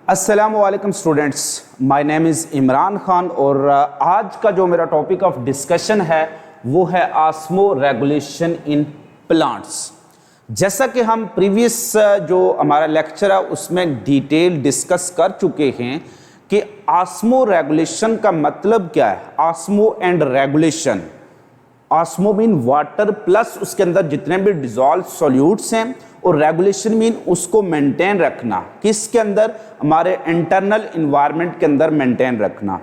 अस्सलामुअलैकुम students, my name is Imran Khan और आज का जो मेरा टॉपिक ऑफ डिस्कशन है वो है ऑस्मो रेगुलेशन इन प्लांट्स। जैसा कि हम प्रीवियस जो हमारा लेक्चर है उसमें डिटेल डिस्कस कर चुके हैं कि ऑस्मो रेगुलेशन का मतलब क्या है। Osmo and regulation, osmo mean water plus उसके अंदर जितने भी डिजॉल्व सॉल्यूट्स हैं, और रेगुलेशन मीन उसको मेंटेन रखना, किसके अंदर, हमारे इंटरनल इन्वायरमेंट के अंदर मेंटेन रखना।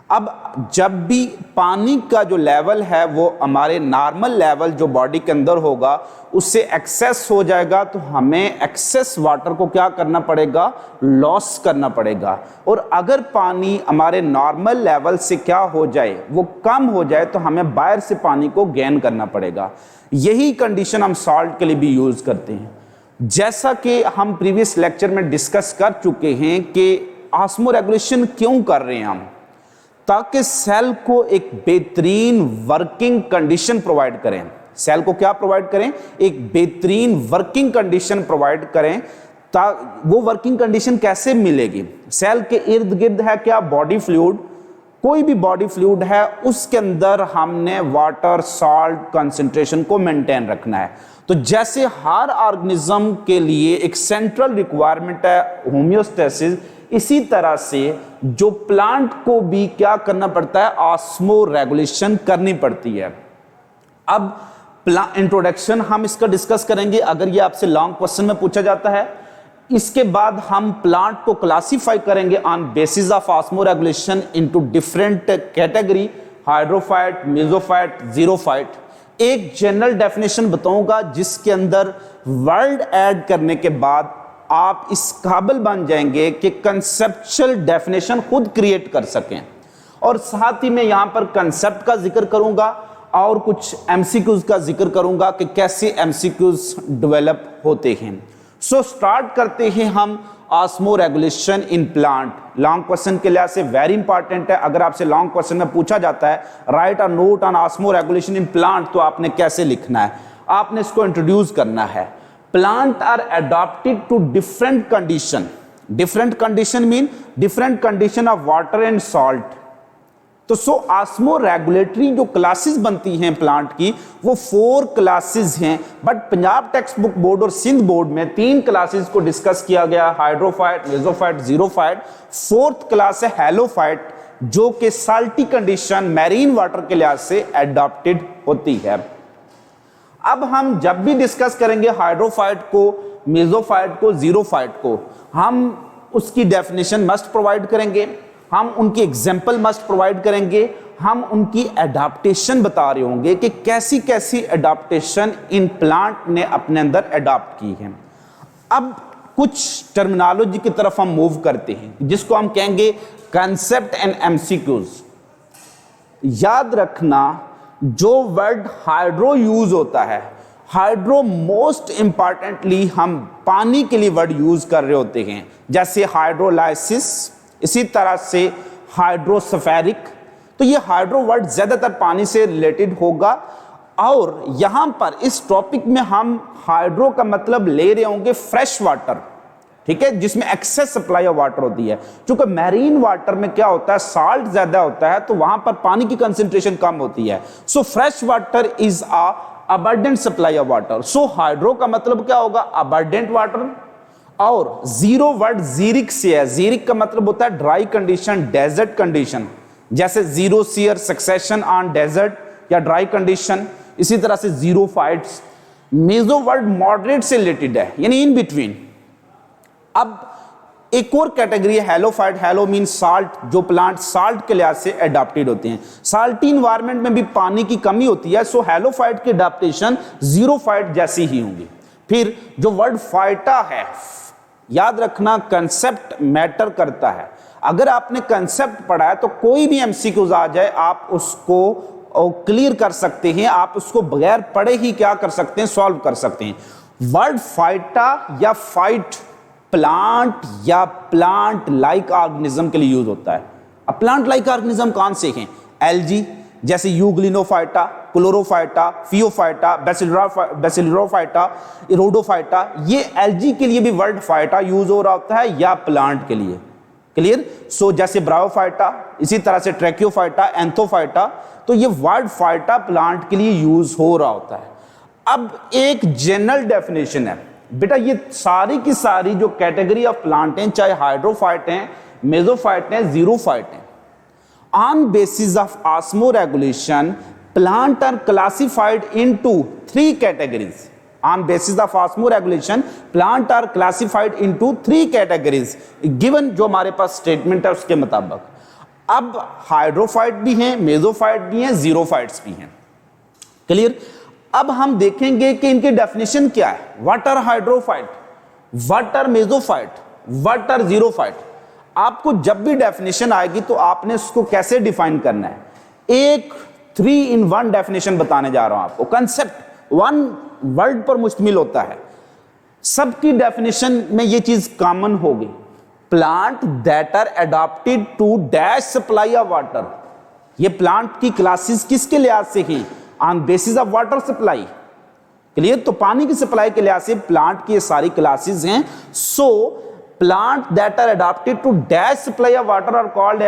अब जब भी पानी का जो लेवल है वो हमारे नॉर्मल लेवल जो बॉडी के अंदर होगा उससे एक्सेस हो जाएगा, तो हमें एक्सेस वाटर को क्या करना पड़ेगा, लॉस करना पड़ेगा। और अगर पानी हमारे नॉर्मल लेवल से क्या हो जाए, वो कम हो जाए, तो हमें बाहर से पानी को गेन करना पड़ेगा। यही कंडीशन हम सॉल्ट के लिए भी यूज करते हैं। जैसा कि हम प्रीवियस लेक्चर में डिस्कस कर चुके हैं कि ऑस्मो रेगुलेशन क्यों कर रहे हैं हम, ताकि सेल को एक बेहतरीन वर्किंग कंडीशन प्रोवाइड करें। सेल को क्या प्रोवाइड करें, एक बेहतरीन वर्किंग कंडीशन प्रोवाइड करें। वो वर्किंग कंडीशन कैसे मिलेगी, सेल के इर्द गिर्द है क्या बॉडी फ्लूइड, कोई भी बॉडी फ्लूइड है उसके अंदर हमने वाटर सॉल्ट कंसंट्रेशन को मेंटेन रखना है। तो जैसे हर ऑर्गेनिज्म के लिए एक सेंट्रल रिक्वायरमेंट है होम्योस्टेसिस, इसी तरह से जो प्लांट को भी क्या करना पड़ता है, ऑस्मो रेगुलेशन करनी पड़ती है। अब इंट्रोडक्शन हम इसका डिस्कस करेंगे, अगर ये आपसे लॉन्ग क्वेश्चन में पूछा जाता है। इसके बाद हम प्लांट को क्लासिफाई करेंगे on basis of osmo regulation into different category, hydrophyte, mesophyte, xerophyte. एक जनरल डेफिनेशन बताऊंगा जिसके अंदर वर्ड ऐड करने के बाद आप इस काबिल बन जाएंगे कि कंसेप्चुअल डेफिनेशन खुद क्रिएट कर सकें। और साथ ही मैं यहां पर कंसेप्ट का जिक्र करूंगा और कुछ एमसीक्यूज का जिक्र करूंगा कि कैसे एमसीक्यूज डेवलप होते हैं। सो स्टार्ट करते हैं हम osmo regulation in plant. Long question के लिहाज से वेरी इंपॉर्टेंट है। अगर आपसे लॉन्ग क्वेश्चन में पूछा जाता है right a note on osmo regulation in plant, तो आपने कैसे लिखना है, आपने इसको इंट्रोड्यूस करना है। Plant are adopted to different condition. Different condition mean different condition of water and salt. तो सो ऑस्मो रेगुलेटरी जो क्लासेस बनती हैं प्लांट की, वो 4 क्लासेस हैं। But Punjab text book board और सिंध बोर्ड में 3 क्लासेस को डिस्कस किया गया, hydrophyte, mesophyte, xerophyte. 4th class है हैलोफाइट, जो कि साल्टी कंडीशन मैरीन वाटर के लिहाज से एडॉप्टेड होती है। अब हम जब भी डिस्कस करेंगे हाइड्रोफाइट को, मेसोफाइट को, जीरोफाइट को, हम उसकी डेफिनेशन मस्ट प्रोवाइड करेंगे, हम उनकी एग्जाम्पल मस्ट प्रोवाइड करेंगे, हम उनकी एडाप्टेशन बता रहे होंगे कि कैसी कैसी एडाप्टेशन इन प्लांट ने अपने अंदर एडॉप्ट की है। अब कुछ टर्मिनोलॉजी की तरफ हम मूव करते हैं जिसको हम कहेंगे कंसेप्ट एंड एमसीक्यूज। याद रखना, जो वर्ड हाइड्रो यूज होता है, हाइड्रो मोस्ट इंपॉर्टेंटली हम पानी के लिए वर्ड यूज कर रहे होते हैं, जैसे हाइड्रोलाइसिस, इसी तरह से हाइड्रोस्फेरिक। तो ये हाइड्रो वर्ड ज्यादातर पानी से रिलेटेड होगा। और यहां पर इस टॉपिक में हम हाइड्रो का मतलब ले रहे होंगे फ्रेश वाटर, ठीक है, जिसमें एक्सेस सप्लाई ऑफ वाटर होती है। क्योंकि मैरीन वाटर में क्या होता है, साल्ट ज्यादा होता है, तो वहां पर पानी की कंसंट्रेशन कम होती है। So fresh water is a abundant supply of water. So hydro का मतलब क्या होगा, अबंडेंट वाटर। और जीरो वर्ड जीरिक से है। जीरिक का मतलब होता है ड्राई कंडीशन, डेजर्ट कंडीशन, जैसे xerosere succession on desert या ड्राई कंडीशन। इसी तरह से जीरोफाइट्स। मेसो वर्ड मॉडरेट से रिलेटेड है, यानी इन बिटवीन। अब एक और कैटेगरी है हैलोफाइट। हैलो मीन साल्ट, जो प्लांट साल्ट के लिहाज से एडाप्टेड होते हैं। साल्टी इन्वायरमेंट में भी पानी की कमी होती है, सो हैलोफाइट की एडाप्टेशन जीरोफाइट जैसी ही होंगी। फिर जो वर्ड फाइटा है, याद रखना कंसेप्ट मैटर करता है। अगर आपने कंसेप्ट पढ़ा है तो कोई भी एमसीक्यूज आ जाए आप उसको क्लियर कर सकते हैं, आप उसको बगैर पढ़े ही क्या कर सकते हैं, सॉल्व कर सकते हैं। वर्ड फाइटा या फाइट प्लांट या प्लांट लाइक ऑर्गेनिज्म के लिए यूज होता है। अब प्लांट लाइक ऑर्गेनिज्म कौन से हैं, एल्गी जैसे यूग्लिनोफाइटा, क्लोरोफाइटा, फियोफाइटा, बेसिलरोफाइटा, इरोडोफाइटा। ये एल्गी के लिए भी वर्ड फाइटा यूज हो रहा होता है या प्लांट के लिए। क्लियर। सो जैसे ब्रायोफाइटा, इसी तरह से ट्रैकियोफाइटा, एंथोफाइटा, तो ये वर्ड फाइटा प्लांट के लिए यूज हो रहा होता है। अब एक जनरल डेफिनेशन है बेटा, ये सारी की सारी जो कैटेगरी ऑफ प्लांट हैं, चाहे हाइड्रोफाइट हैं, मेसोफाइट हैं, जीरोफाइट हैं, on basis of osmoregulation plant are classified into 3 categories. On basis of osmoregulation, plant are classified into 3 categories given जो हमारे पास स्टेटमेंट है उसके मुताबिक। अब हाइड्रोफाइट भी हैं, मेसोफाइट भी हैं, जीरोफाइट्स भी हैं। क्लियर। अब हम देखेंगे कि इनकी डेफिनेशन क्या है। What are hydrophyte, what are mesophyte, what are xerophyte. आपको जब भी डेफिनेशन आएगी तो आपने उसको कैसे डिफाइन करना है। एक 3 in 1 डेफिनेशन बताने जा रहा हूं आपको। कंसेप्ट 1 वर्ड पर मुश्तमिल होता है, सबकी डेफिनेशन में ये चीज कॉमन होगी। Plant that are adopted to dash supply of water. ये प्लांट की क्लासेस किसके लिहाज से ही, on basis of water supply. Clear. तो पानी की सप्लाई के लिहाज से प्लांट की ये सारी क्लासेस हैं। So plant that are adopted to dash supply of water are called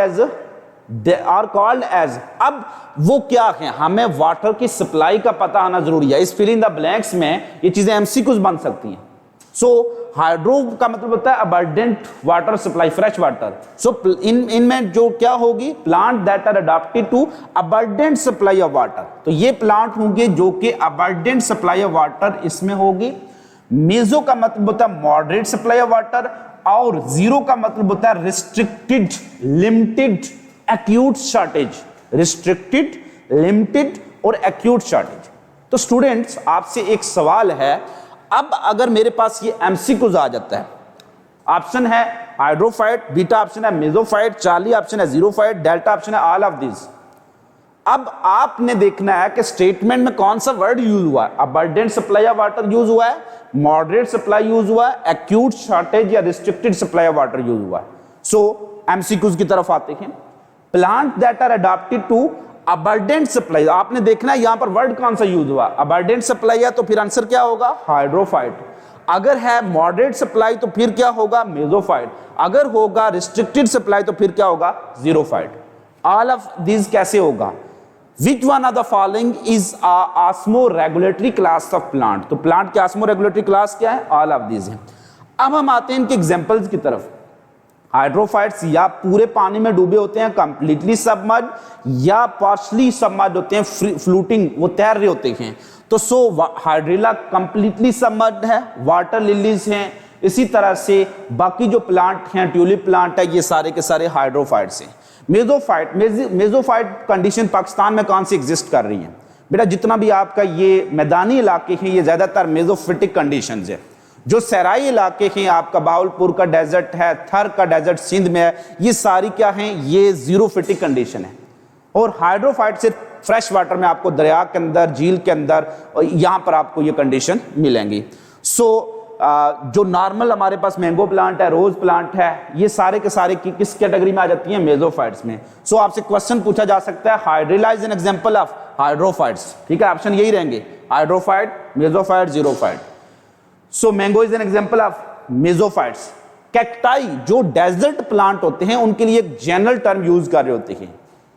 as अब वो क्या है, हमें वाटर की सप्लाई का पता आना जरूरी है। इस फिल इन द ब्लैंक्स में ये चीजें एमसीक्यूज बन सकती हैं। सो हाइड्रो का मतलब होता है abundant water supply, fresh water. So इनमें जो क्या होगी, plant that are adopted to abundant supply of water. तो ये प्लांट होंगे जो कि अबंडेंट सप्लाई ऑफ वाटर इसमें होगी। मेजो का मतलब होता है मॉडरेट सप्लाई ऑफ वाटर, और जीरो का मतलब होता है restricted, limited, acute shortage. Restricted, limited और एक्यूट शॉर्टेज। तो स्टूडेंट्स आपसे एक सवाल है, अब अगर मेरे पास ये एमसीक्यूज आ जाता है, ऑप्शन है हाइड्रोफाइट, बीटा ऑप्शन है मेसोफाइट, चार्ली ऑप्शन है जीरोफाइट, डेल्टा ऑप्शन है ऑल ऑफ दिस। अब आपने देखना है कि स्टेटमेंट में कौन सा वर्ड यूज हुआ है। Abundant supply of water use हुआ है, मॉडरेट सप्लाई यूज हुआ है, एक्यूट शॉर्टेज या restricted supply of water use हुआ है। सो एमसीक्यूज की तरफ आते हैं। Plant that are adopted to abundant supply, आपने देखना है यहां पर वर्ड कौन सा यूज हुआ। अबंडेंट सप्लाई है तो फिर आंसर क्या होगा, हाइड्रोफाइट। अगर है मॉडरेट सप्लाई तो फिर क्या होगा, मेसोफाइट। अगर होगा रिस्ट्रिक्टेड सप्लाई तो फिर क्या होगा, जीरोफाइट। ऑल ऑफ दिस कैसे होगा, which one of the following is osmoregulatory class of plant. तो प्लांट के ऑस्मोरेगुलेटरी क्लास क्या है, ऑल ऑफ दिस है। अब हम आते हैं इनके एग्जांपल्स की तरफ। हाइड्रोफाइट्स या पूरे पानी में डूबे होते हैं, कंप्लीटली सबमर्ज, या पार्शली सबमर्ज होते हैं, फ्लोटिंग, वो तैर रहे होते हैं। तो सो हाइड्रिला कंप्लीटली सबमर्ज है, वाटर लिलीज हैं। इसी तरह से बाकी जो प्लांट हैं, ट्यूलिप प्लांट है, ये सारे के सारे हाइड्रोफाइट्स हैं। मेसोफाइट कंडीशन पाकिस्तान में कौन सी एग्जिस्ट कर रही है बेटा, जितना भी आपका ये मैदानी इलाके हैं ये ज्यादातर मेसोफिटिक कंडीशंस है। जो सहराई इलाके हैं, आपका बाउलपुर का डेजर्ट है, थर का डेजर्ट सिंध में है, ये सारी क्या हैं, ये जीरोफिटिक कंडीशन है। और हाइड्रोफाइट से फ्रेश वाटर में आपको दरिया के अंदर, झील के अंदर, और यहां पर आपको ये कंडीशन मिलेंगी। सो जो नॉर्मल हमारे पास मैंगो प्लांट है, रोज प्लांट है, ये सारे के सारे किस कैटेगरी में आ जाती हैं, मेसोफाइट्स में। सो आपसे क्वेश्चन पूछा जा सकता है, hydrilla is an example of hydrophytes. ठीक है, ऑप्शन यही रहेंगे, hydrophyte, mesophyte, xerophyte. So mango is an example of mesophytes. Cacti जो डेजर्ट प्लांट होते हैं उनके लिए एक जनरल टर्म यूज कर रहे होते हैं।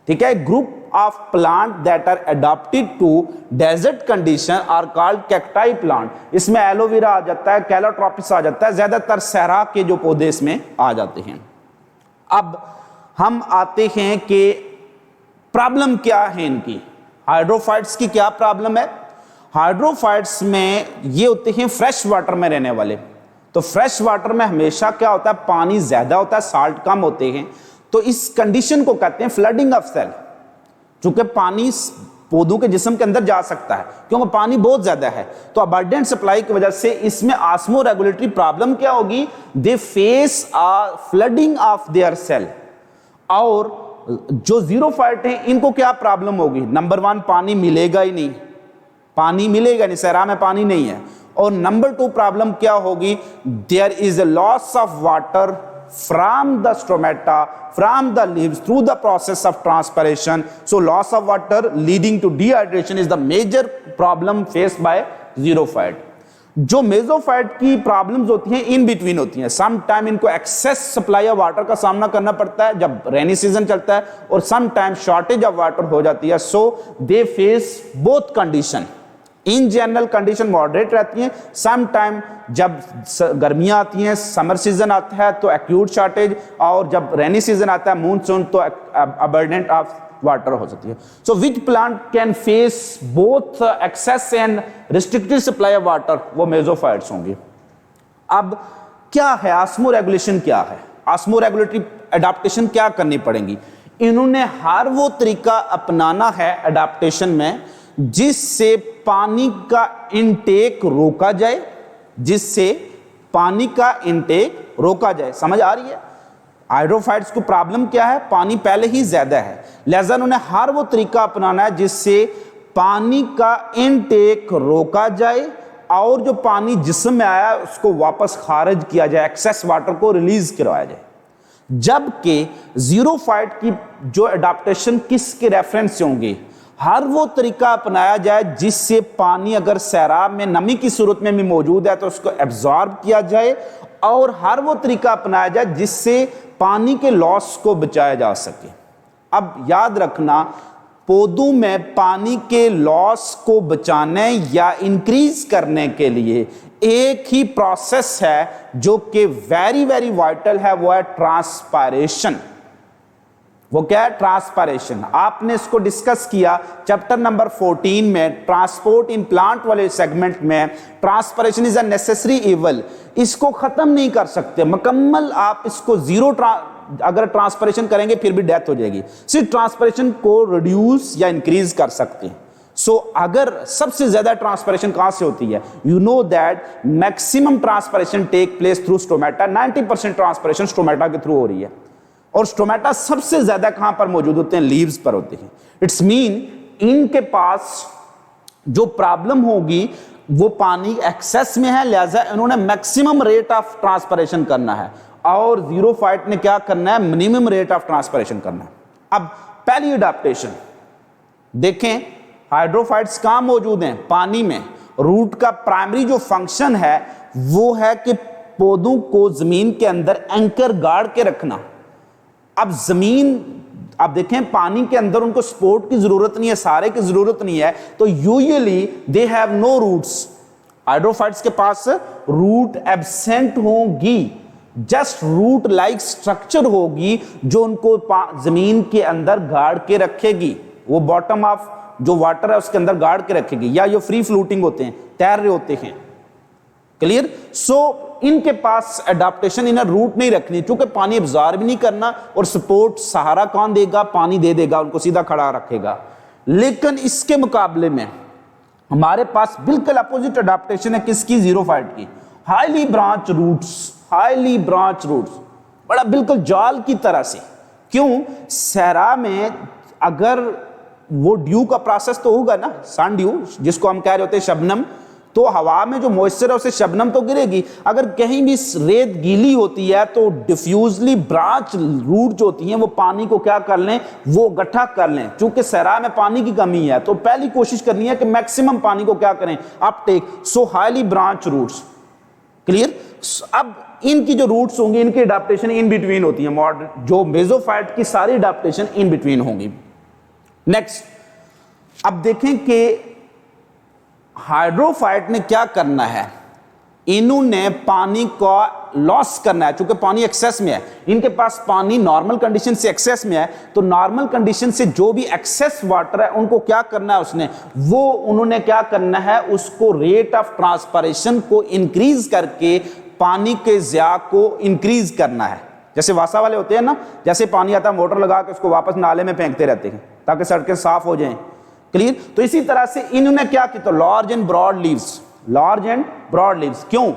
ठीक है, group of plant that are adopted to desert condition are called cacti plant. इसमें एलोवेरा आ जाता है, कैलोट्रोपिस आ जाता है, ज्यादातर सहरा के जो पौधे इसमें आ जाते हैं। अब हम आते हैं कि प्रॉब्लम क्या है इनकी, हाइड्रोफाइट्स की क्या प्रॉब्लम है। हाइड्रोफाइट्स में ये होते हैं फ्रेश वाटर में रहने वाले। तो फ्रेश वाटर में हमेशा क्या होता है, पानी ज्यादा होता है, साल्ट कम होते हैं। तो इस कंडीशन को कहते हैं फ्लडिंग ऑफ सेल। चूंकि पानी पौधों के जिस्म के अंदर जा सकता है क्योंकि पानी बहुत ज्यादा है, तो अबंडेंट सप्लाई की वजह से इसमें ऑस्मोरेगुलेटरी प्रॉब्लम क्या होगी, they face a flooding of their cell. और जो जीरोफाइट है इनको क्या प्रॉब्लम होगी, नंबर 1 पानी मिलेगा ही नहीं, पानी मिलेगा नहीं, सहरा में पानी नहीं है। और नंबर 2 प्रॉब्लम क्या होगी, there is a loss of water from the stomata, from the leaves through the process of transpiration. So loss of water leading to dehydration is the major problem faced by xerophyte. जो मेसोफाइट की problems होती हैं in between होती हैं। Some time इनको access supply of water का सामना करना पड़ता है जब रेनी सीजन चलता है, और some time shortage of water हो जाती है। So they face both condition. In general condition moderate रहती हैं। सम टाइम जब गर्मियां आती हैं, समर सीजन आता है तो एक्यूट शॉर्टेज, और जब रेनी सीजन आता है मूनसून तो अबंडेंट ऑफ वाटर हो सकती है। So which plant can face both excess and restricted supply of water, वो मेसोफाइट्स होंगे। अब क्या है ऑस्मो रेगुलेशन, क्या है ऑस्मो रेगुलेटरी एडाप्टेशन, क्या करनी पड़ेंगी? इन्होंने हर वो तरीका अपनाना है एडाप्टेशन में जिससे पानी का इनटेक रोका जाए, जिससे पानी का इनटेक रोका जाए। समझ आ रही है? हाइड्रोफाइट्स को प्रॉब्लम क्या है? पानी पहले ही ज्यादा है, लिहाजा उन्हें हर वो तरीका अपनाना है जिससे पानी का इनटेक रोका जाए और जो पानी जिस्म में आया उसको वापस खारिज किया जाए, एक्सेस वाटर को रिलीज करवाया जाए। जबकि जीरोफाइट की जो एडाप्टेशन किसके रेफरेंस से होंगे? हर वो तरीका अपनाया जाए जिससे पानी अगर सैराब में नमी की सूरत में भी मौजूद है तो उसको एब्जॉर्ब किया जाए, और हर वो तरीका अपनाया जाए जिससे पानी के लॉस को बचाया जा सके। अब याद रखना, पौधों में पानी के लॉस को बचाने या इंक्रीज करने के लिए एक ही प्रोसेस है जो कि वेरी वेरी वाइटल है, वो है ट्रांसपायरेशन। वो क्या है? ट्रांसपायरेशन। आपने इसको डिस्कस किया चैप्टर नंबर 14 में, ट्रांसपोर्ट इन प्लांट वाले सेगमेंट में। Transpiration is a necessary evil, इसको खत्म नहीं कर सकते मुकम्मल। आप इसको जीरो अगर ट्रांसपायरेशन करेंगे फिर भी डेथ हो जाएगी। सिर्फ ट्रांसपायरेशन को रिड्यूस या इंक्रीज कर सकते हैं। सो अगर सबसे ज्यादा ट्रांसपायरेशन कहां से होती है? You know that maximum transpiration take place through stomata. 90% transpiration stomata के थ्रू हो रही है, और स्टोमेटा सबसे ज्यादा कहां पर मौजूद होते हैं? लीव्स पर होते हैं। इट्स मीन इनके पास जो प्रॉब्लम होगी वो पानी एक्सेस में है, लिहाजा इन्होंने मैक्सिमम रेट ऑफ ट्रांसपायरेशन करना है, और जीरोफाइट ने क्या करना है? मिनिमम रेट ऑफ ट्रांसपायरेशन करना है। अब पहली एडाप्टेशन देखें, हाइड्रोफाइट्स कहां मौजूद हैं? पानी में। रूट का प्राइमरी जो फंक्शन है वो है कि पौधों को जमीन के अंदर एंकर गाड़ के रखना। अब जमीन, आप देखें पानी के अंदर उनको सपोर्ट की जरूरत नहीं है, सारे की जरूरत नहीं है, तो usually they have no roots. Hydrophytes के पास रूट एब्सेंट होगी, जस्ट रूट लाइक स्ट्रक्चर होगी जो उनको जमीन के अंदर गाड़ के रखेगी। वो बॉटम ऑफ जो वाटर है उसके अंदर गाड़ के रखेगी, या ये फ्री फ्लोटिंग होते हैं, तैर रहे होते हैं। क्लियर? सो इनके पास एडाप्टेशन, इन्हें रूट नहीं रखनी क्योंकि पानी एब्जॉर्ब नहीं करना, और सपोर्ट सहारा कौन देगा? पानी दे देगा, उनको सीधा खड़ा रखेगा। लेकिन इसके मुकाबले में हमारे पास बिल्कुल अपोजिट एडाप्टेशन है। किसकी? जीरोफाइट की। Highly branch roots, highly branch roots, बड़ा बिल्कुल जाल की तरह से। क्यों? सहरा में अगर वो ड्यू का प्रोसेस तो होगा ना, सन ड्यू जिसको हम कह रहे होते हैं शबनम, तो हवा में जो मॉइस्चर है उसे शबनम तो गिरेगी। अगर कहीं भी रेत गीली होती है तो डिफ्यूजली ब्रांच रूट जो होती हैं वो पानी को क्या कर लें? वो इकट्ठा कर लें। चूंकि सहरा में पानी की कमी है तो पहली कोशिश करनी है कि मैक्सिमम पानी को क्या करें? Uptake. So highly branch roots. Clear? अब इनकी जो रूट्स होंगी इनकी अडैप्टेशन इन बिटवीन होती है। मॉडर्न जो मेसोफाइट की सारी अडैप्टेशन इन बिटवीन होंगी। नेक्स्ट, अब देखें कि हाइड्रोफाइट ने क्या करना है? इन्होंने पानी का लॉस करना है। चूंकि पानी एक्सेस में है, इनके पास पानी नॉर्मल कंडीशन से एक्सेस में है, तो नॉर्मल कंडीशन से जो भी एक्सेस वाटर है उनको क्या करना है? उन्होंने क्या करना है? उसको रेट ऑफ ट्रांसपायरेशन को इंक्रीज करके पानी के ज़िया को इंक्रीज करना है। जैसे वासा वाले होते हैं ना, जैसे पानी आता है मोटर लगा के उसको वापस नाले में फेंकते रहते हैं ताकि सड़कें साफ हो जाएं। क्लियर? तो इसी तरह से इन्होंने क्या किया? तो large and broad leaves, large and broad leaves. क्यों?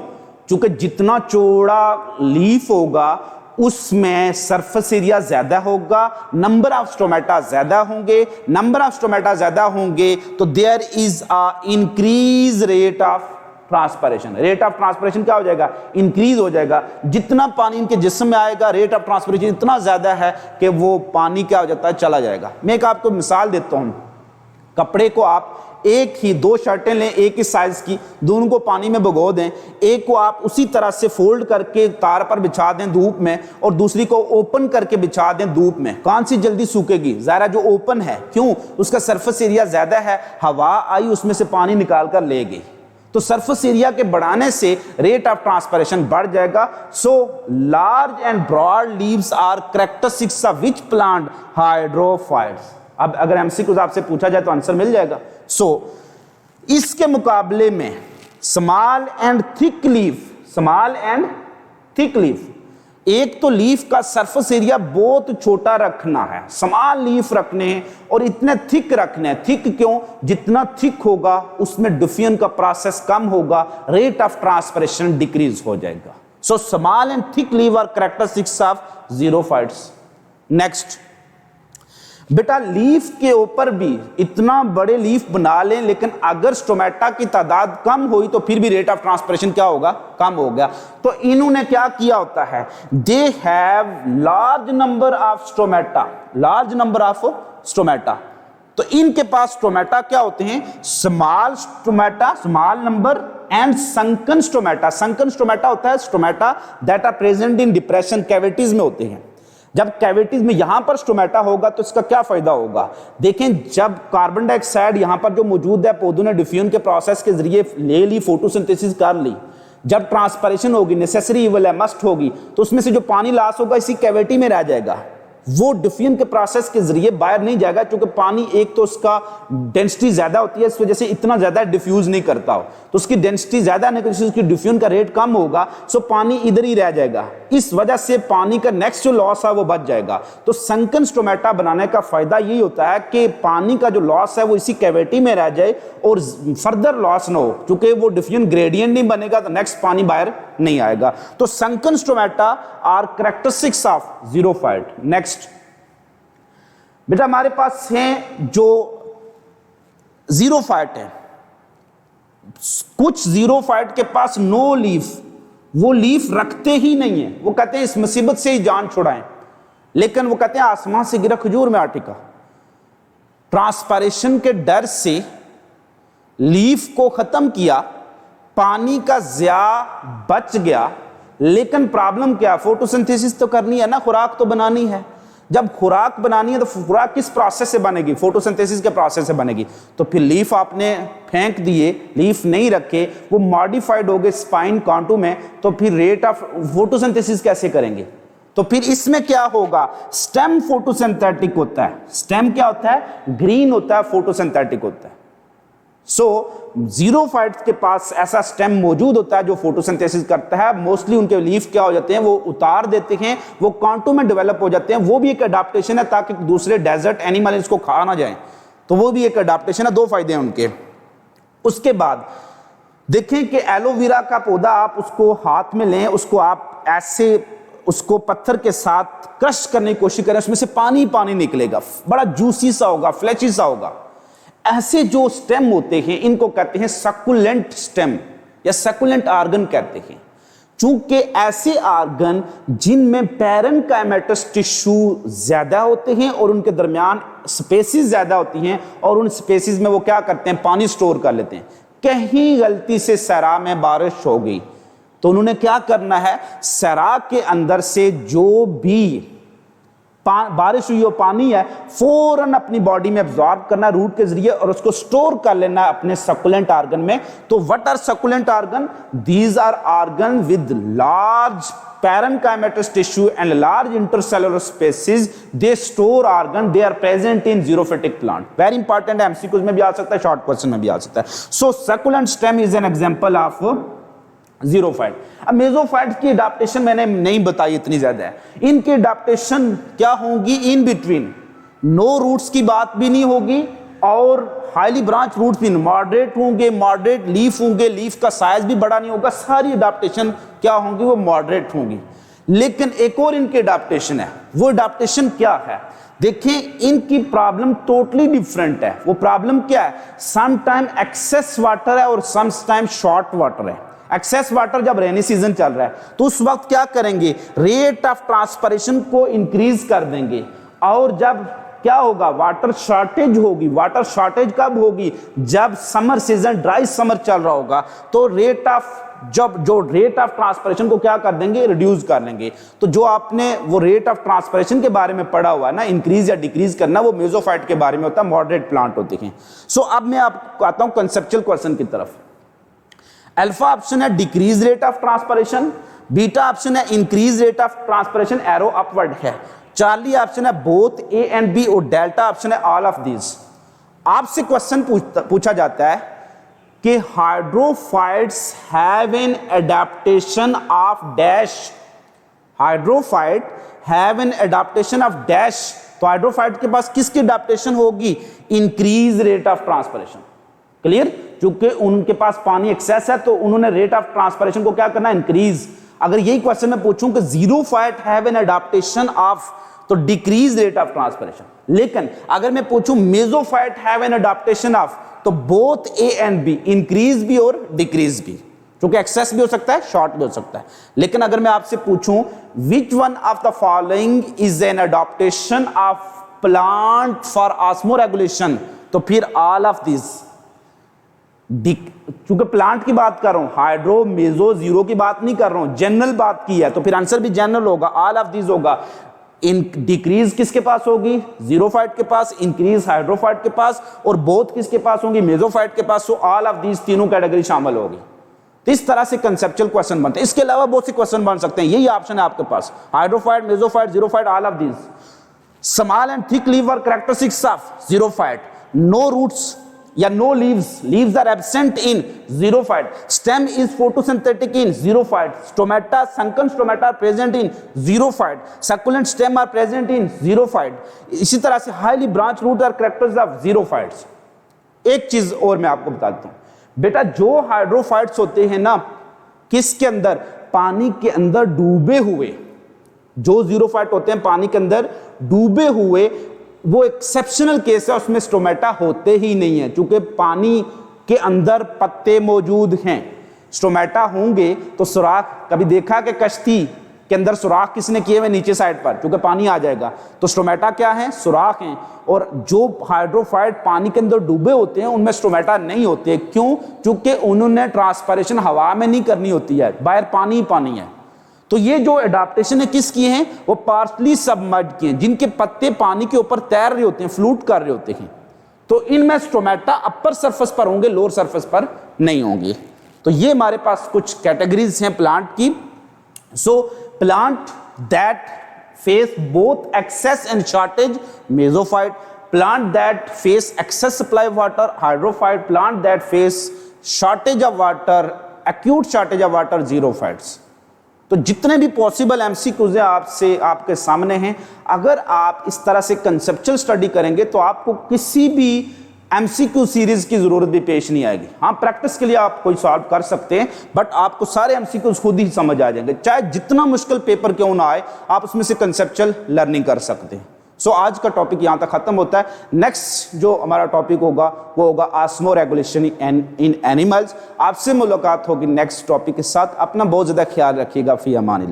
क्योंकि जितना चौड़ा लीफ होगा उसमें सरफेस एरिया ज्यादा होगा, नंबर ऑफ स्टोमेटा ज्यादा होंगे। नंबर ऑफ स्टोमेटा ज्यादा होंगे तो there is a increase rate of transpiration. Rate of transpiration क्या हो जाएगा? इंक्रीज हो जाएगा। जितना पानी इनके जिस्म में आएगा रेट ऑफ ट्रांसपायरेशन इतना ज्यादा है कि वो पानी क्या हो जाता है? चला जाएगा। मैं एक आपको मिसाल देता हूं। कपड़े को आप एक ही 2 शर्टें लें एक ही साइज की, दोनों को पानी में भिगो दें, एक को आप उसी तरह से फोल्ड करके तार पर बिछा दें धूप में और दूसरी को ओपन करके बिछा दें धूप में, कौन सी जल्दी सूखेगी? ज़रा जो ओपन है, क्यों? उसका सरफेस एरिया ज़्यादा है, हवा आई उसमें से पानी निकाल कर ले गई, तो सरफेस एरिया के बढ़ाने से रेट ऑफ ट्रांसपिरेशन बढ़ जाएगा। So large and broad leaves are characteristics of which plant? Hydrophytes. अब अगर एमसीक्यू आपसे पूछा जाए तो आंसर मिल जाएगा। सो इसके मुकाबले में small and thick leaf, small and thick leaf, एक तो लीफ का सरफेस एरिया बहुत छोटा रखना है, स्मॉल लीफ रखने हैं और इतने थिक रखने हैं। थिक क्यों? जितना थिक होगा उसमें डिफ्यूजन का प्रोसेस कम होगा, रेट ऑफ ट्रांसपिरेशन डिक्रीज हो जाएगा। So small and thick leaf are characteristics of xerophytes. Next बेटा, लीफ के ऊपर भी इतना बड़े लीफ बना लें, लेकिन अगर स्टोमेटा की तादाद कम हुई तो फिर भी रेट ऑफ ट्रांसपिरेशन क्या होगा? कम हो गया। तो इन्होंने क्या किया होता है? They have large number of stomata, large number of stomata. तो इनके पास स्टोमेटा क्या होते हैं? Small stomata, small number, and sunken stomata. Sunken stomata होता है stomata that are present in depression, cavities में होते हैं। जब कैविटीज में यहां पर स्टोमेटा होगा तो इसका क्या फायदा होगा? देखें, जब कार्बन डाइऑक्साइड यहां पर जो मौजूद है, पौधों ने डिफ्यूजन के प्रोसेस के जरिए ले ली, फोटोसिंथेसिस कर ली, जब ट्रांसपिरेशन होगी, नेसेसरी इवल है, मस्ट होगी, तो उसमें से जो पानी लॉस होगा इसी कैविटी में रह जाएगा, वो डिफ्यूजन के प्रोसेस के जरिए बाहर नहीं जाएगा, क्योंकि पानी एक तो उसका डेंसिटी ज्यादा होती है, इस वजह से इतना ज्यादा डिफ्यूज नहीं करता हो, तो उसकी डेंसिटी ज्यादा नहीं करती, उसकी डिफ्यूजन का रेट कम होगा, सो पानी इधर ही रह जाएगा, इस वजह से पानी का नेक्स्ट जो लॉस है वो बच जाएगा। तो संकन स्टोमेटा बनाने का फायदा यही होता है कि पानी का जो लॉस है वो इसी कैविटी में रह जाए और फर्दर लॉस ना हो, क्योंकि वो डिफ्यूजन ग्रेडियंट नहीं बनेगा तो नेक्स्ट पानी बाहर नहीं आएगा। तो sunken stomata are characteristics of xerophyte. Next बेटा, हमारे पास हैं जो ज़ीरोफाइट है, कुछ ज़ीरोफाइट के पास नो लीफ, वो लीफ रखते ही नहीं है, वो कहते हैं इस मुसीबत से ही जान छुड़ाएं, लेकिन वो कहते हैं आसमान से गिरा खजूर में आटिका। ट्रांसपिरेशन के डर से लीफ को खत्म किया, पानी का ज़िया बच गया, लेकिन प्रॉब्लम क्या? फोटोसिंथेसिस तो करनी है ना, खुराक तो बनानी है। जब खुराक बनानी है तो खुराक किस प्रोसेस से बनेगी? फोटोसिंथेसिस के प्रोसेस से बनेगी। तो फिर लीफ आपने फेंक दिए, लीफ नहीं रखे, वो मॉडिफाइड हो गए स्पाइन कांटू में, तो फिर रेट ऑफ फोटोसिंथेसिस कैसे करेंगे? तो फिर इसमें क्या होगा? स्टेम फोटोसिंथेटिक होता है। स्टेम क्या होता है? ग्रीन होता है, फोटोसिंथेटिक होता है। सो ज़ीरोफाइट्स के पास ऐसा स्टेम मौजूद होता है जो फोटोसिंथेसिस करता है। मोस्टली उनके लीफ क्या हो जाते हैं? वो उतार देते हैं, वो कांटों में डेवलप हो जाते हैं। वो भी एक अडाप्टेशन है ताकि दूसरे डेजर्ट एनिमल इसको खा ना जाए, तो वो भी एक अडाप्टेशन है। 2 फायदे हैं उनके। उसके बाद देखें कि एलोवेरा का पौधा आप उसको हाथ में लें, उसको आप ऐसे उसको पत्थर के साथ क्रश करने की कोशिश करें, उसमें से पानी पानी निकलेगा, बड़ा जूसी सा होगा, फ्लेची सा होगा। ऐसे जो स्टेम होते हैं इनको कहते हैं सक्कुलेंट स्टेम या सक्कुलेंट आर्गन कहते हैं। चूंकि ऐसे आर्गन जिनमें पैरेनकाइमेटस टिश्यू ज्यादा होते हैं और उनके दरमियान स्पेसिस ज्यादा होती हैं, और उन स्पेसिस में वो क्या करते हैं? पानी स्टोर कर लेते हैं। कहीं गलती से सरा में बारिश हो गई तो उन्होंने क्या करना है? सरा के अंदर से जो भी बारिश हुई हो पानी है, फौरन अपनी बॉडी में एब्जॉर्ब करना रूट के जरिए और उसको स्टोर कर लेना अपने सकुलेंट आर्गन में। तो what are succulent organ? These are organ with large parenchymatous tissue and large intercellular spaces. They store organ, they are present in xerophytic plant. Very important है, एमसीक्यूज में भी आ सकता है, शॉर्ट क्वेश्चन में भी आ सकता है। So succulent stem is an example of xerophyte. अब मेसोफाइट की अडाप्टेशन मैंने नहीं बताई, इतनी ज्यादा है। इनकी अडाप्टेशन क्या होगी? इन बिटवीन, नो रूट्स की बात भी नहीं होगी और हाईली ब्रांच रूट्स भी मॉडरेट होंगे, मॉडरेट लीफ होंगे, लीफ का साइज भी बड़ा नहीं होगा। सारी अडाप्टेशन क्या होंगी? वो मॉडरेट होंगी। लेकिन एक और इनकी अडाप्टेशन है। वो अडाप्टेशन क्या है? देखें, इनकी प्रॉब्लम टोटली डिफरेंट है। वो प्रॉब्लम क्या है? सम टाइम एक्सेस वाटर है और सम टाइम शॉर्ट वाटर है। एक्सेस वाटर जब रेनी सीजन चल रहा है तो उस वक्त क्या करेंगे? रेट ऑफ ट्रांसपिरेशन को इंक्रीज कर देंगे, और जब क्या होगा, वाटर शॉर्टेज होगी। वाटर शॉर्टेज कब होगी, जब समर सीजन, ड्राई समर चल रहा होगा, तो रेट ऑफ जो रेट ऑफ ट्रांसपिरेशन को क्या कर देंगे, रिड्यूस कर लेंगे। तो जो आपने वो रेट ऑफ ट्रांसपिरेशन के बारे में पढ़ा हुआ है ना, इंक्रीज या डिक्रीज करना, वो मेसोफाइट के बारे में होता है, मॉडरेट प्लांट होते हैं। सो अब मैं आपको आता हूं कंसेप्चुअल क्वेश्चन की तरफ। अल्फा ऑप्शन है decrease rate of transpiration, beta option है increase rate of transpiration, arrow upward है, चार्ली ऑप्शन है बोथ ए एंड बी, और डेल्टा ऑप्शन है ऑल ऑफ दीज। आपसे क्वेश्चन पूछा जाता है कि hydrophytes have an adaptation of dash, hydrophyte have an adaptation of dash. तो हाइड्रोफाइट के पास किसकी एडेप्टेशन होगी, increase rate of transpiration. Clear, क्योंकि उनके पास पानी एक्सेस है, तो उन्होंने रेट ऑफ ट्रांसपिरेशन को क्या करना, इंक्रीज। अगर यही क्वेश्चन मैं पूछूं कि xerophyte have an adaptation of, तो डिक्रीज रेट ऑफ ट्रांसपिरेशन। लेकिन अगर मैं पूछूं mesophyte have an adaptation of, तो both A and B, increase भी और डिक्रीज भी, क्योंकि एक्सेस भी हो सकता है, शॉर्ट भी हो सकता है। लेकिन अगर मैं आपसे पूछूं विच one of the following is an adaptation of plant for osmo regulation, तो फिर ऑल ऑफ दिस। क्योंकि प्लांट की बात कर रहा हूं, हाइड्रो मेसो जीरो की बात नहीं कर रहा हूं, जनरल बात की है, तो फिर आंसर भी जनरल होगा, ऑल ऑफ दिस होगा। इन डिक्रीज किसके पास होगी, जीरोफाइट के पास, इंक्रीज हाइड्रोफाइट के पास, और बोथ किसके पास होंगी, मेसोफाइट के पास। सो ऑल ऑफ दीज तीनों कैटेगरी शामिल होगी। तो इस तरह से कंसेप्चुअल क्वेश्चन बनते हैं। इसके अलावा बहुत से क्वेश्चन बन सकते हैं, यही ऑप्शन है आपके पास, hydrophyte, mesophyte, xerophyte, all of these. Small and thick leave are characteristics of xerophyte, no roots या no leaves, leaves are absent in xerophyte, stem is photosynthetic in xerophyte, stomata, sunken stomata are present in xerophyte, succulent stem are present in xerophyte। इसी तरह से highly branched root are characters of xerophytes। एक चीज और मैं आपको बता देता हूं बेटा, जो हाइड्रोफाइट्स होते हैं ना, किसके अंदर, पानी के अंदर डूबे हुए, जो जीरोफाइट होते हैं पानी के अंदर डूबे हुए, वो एक्सेप्शनल केस है, उसमें स्टोमेटा होते ही नहीं है, क्योंकि पानी के अंदर पत्ते मौजूद हैं। स्टोमेटा होंगे तो सुराख, कभी देखा कि कश्ती के अंदर सुराख किसने किए हुए, नीचे साइड पर, क्योंकि पानी आ जाएगा। तो स्टोमेटा क्या है, सुराख हैं। और जो हाइड्रोफाइट पानी के अंदर डूबे होते हैं उनमें स्टोमेटा नहीं होते। क्यों, क्योंकि उन्होंने ट्रांसपिरेशन हवा में नहीं करनी होती है, बाहर पानी ही पानी है। तो ये जो एडाप्टेशन है किसकी हैं, वो पार्शली सबमर्ज की हैं, जिनके पत्ते पानी के ऊपर तैर रहे होते हैं, फ्लूट कर रहे होते हैं। तो इनमें स्टोमेटा अपर सरफेस पर होंगे, लोअर सरफेस पर नहीं होंगे। तो ये हमारे पास कुछ कैटेगरीज हैं प्लांट की। So plant that face both excess and shortage, mesophyte. Plant that face excess supply of water, hydrophyte. Plant that face shortage of water, acute shortage of water, xerophytes. तो जितने भी पॉसिबल एमसीक्यूज आपसे आपके सामने हैं, अगर आप इस तरह से कंसेप्चुअल स्टडी करेंगे तो आपको किसी भी एमसीक्यू सीरीज की जरूरत भी पेश नहीं आएगी। हाँ, प्रैक्टिस के लिए आप कोई सॉल्व कर सकते हैं, बट आपको सारे एमसीक्यूज खुद ही समझ आ जाएंगे, चाहे जितना मुश्किल पेपर क्यों ना आए, आप उसमें से कंसेप्चुअल लर्निंग कर सकते हैं। सो आज का टॉपिक यहां तक खत्म होता है। नेक्स्ट जो हमारा टॉपिक होगा वो होगा ऑस्मो रेगुलेशन इन एनिमल्स। आपसे मुलाकात होगी नेक्स्ट टॉपिक के साथ। अपना बहुत ज्यादा ख्याल रखिएगा। फी अमान।